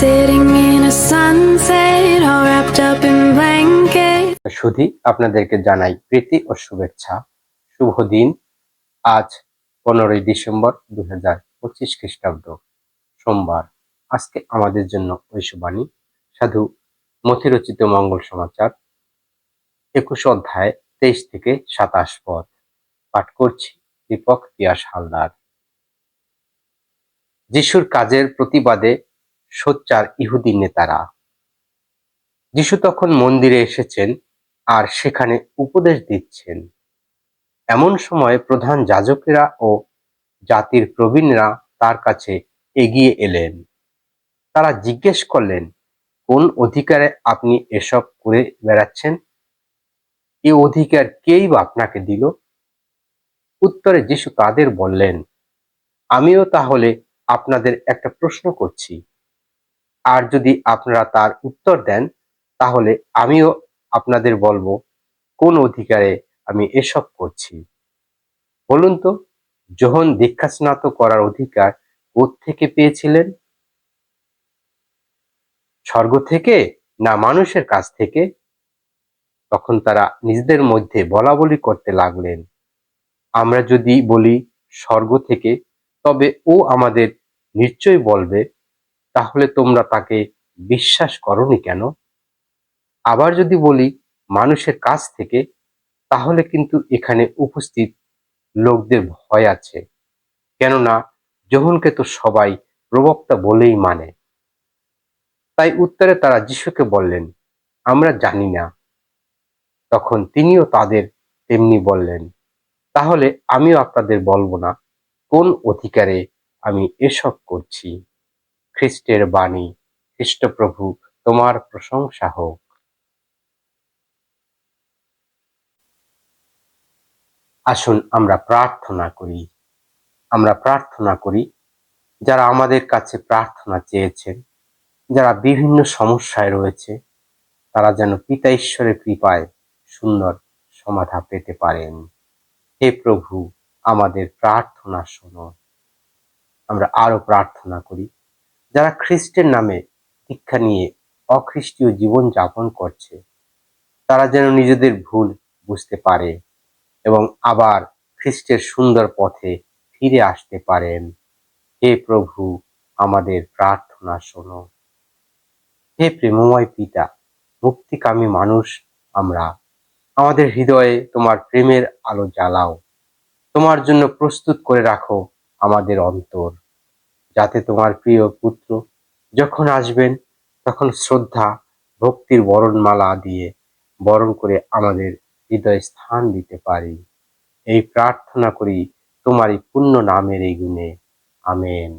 sitting in a sunset, all wrapped up in blankets. শুধু আপনাদেরকে জানাই প্রীতি ও শুভেচ্ছা। শুভ দিন। আজ 15ই ডিসেম্বর 2025 খ্রিস্টাব্দ, সোমবার। আজকে আমাদের জন্য ঐশবাণী সাধু মথিরচিত মঙ্গল সমাচার 21 অধ্যায় 23 থেকে 27 পদ। পাঠ করছি দীপক পিয়াস হালদার। যিশুর কাজের প্রতিবাদে সোচ্চার ইহুদি নেতারা। যিশু তখন মন্দিরে এসেছেন আর সেখানে উপদেশ দিচ্ছেন। এমন সময় প্রধান যাজকেরা ও জাতির প্রবীণরা তার কাছে এগিয়ে এলেন। তারা জিজ্ঞেস করলেন, কোন অধিকারে আপনি এসব করে বেড়াচ্ছেন? এ অধিকার কেই বা আপনাকে দিল? উত্তরে যিশু তাদের বললেন, আমিও তাহলে আপনাদের একটা প্রশ্ন করছি, আর যদি আপনারা তার উত্তর দেন তাহলে আমিও আপনাদের বলবো কোন অধিকারে আমি এসব করছি। বলুন তো, যোহন দীক্ষাস্নাত করার অধিকার কোত্থেকে পেয়েছিলেন? স্বর্গ থেকে না মানুষের কাছ থেকে? তখন তারা নিজেদের মধ্যে বলাবলি করতে লাগলেন, আমরা যদি বলি স্বর্গ থেকে, তবে ও আমাদের নিশ্চয় বলবে, তাহলে তোমরা তাকে বিশ্বাস করনি কেন? আবার যদি বলি মানুষের কাছ থেকে, তাহলে কিন্তু এখানে উপস্থিত লোকদের ভয় আছে, কেননা যোহনকে তো সবাই প্রবক্তা বলেই মানে। তাই উত্তরে তারা যিশুকে বললেন, আমরা জানি না। তখন তিনিও তাদের তেমনি বললেন, তাহলে আমিও আপনাদের বলবো না কোন অধিকারে আমি এসব করছি। খ্রিস্টের বাণী। খ্রিস্টপ্রভু তোমার প্রশংসা হোক। আসুন আমরা প্রার্থনা করি। আমরা প্রার্থনা করি যারা আমাদের কাছে প্রার্থনা চেয়েছেন, যারা বিভিন্ন সমস্যায় রয়েছে, তারা যেন পিতা ঈশ্বরের কৃপায় সুন্দর সমাধা পেতে পারেন। হে প্রভু, আমাদের প্রার্থনা শোনো। আমরা আরো প্রার্থনা করি যারা খ্রিস্টের নামে দীক্ষা নিয়ে অখ্রিস্টীয় জীবন যাপন করছে, তারা যেন নিজেদের ভুল বুঝতে পারে এবং আবার খ্রিস্টের সুন্দর পথে ফিরে আসতে পারেন। হে প্রভু, আমাদের প্রার্থনা শোনো। হে প্রেমময় পিতা, মুক্তিকামী মানুষ আমরা, আমাদের হৃদয়ে তোমার প্রেমের আলো জ্বালাও। তোমার জন্য প্রস্তুত করে রাখো আমাদের অন্তর, যাতে তোমার প্রিয় পুত্র যখন আসবেন তখন শ্রদ্ধা ভক্তির বরণমালা দিয়ে বরণ করে আমাদের হৃদয়ে স্থান দিতে পারি। এই প্রার্থনা করি তোমারই পুণ্য নামের এই গুণে। আমেন।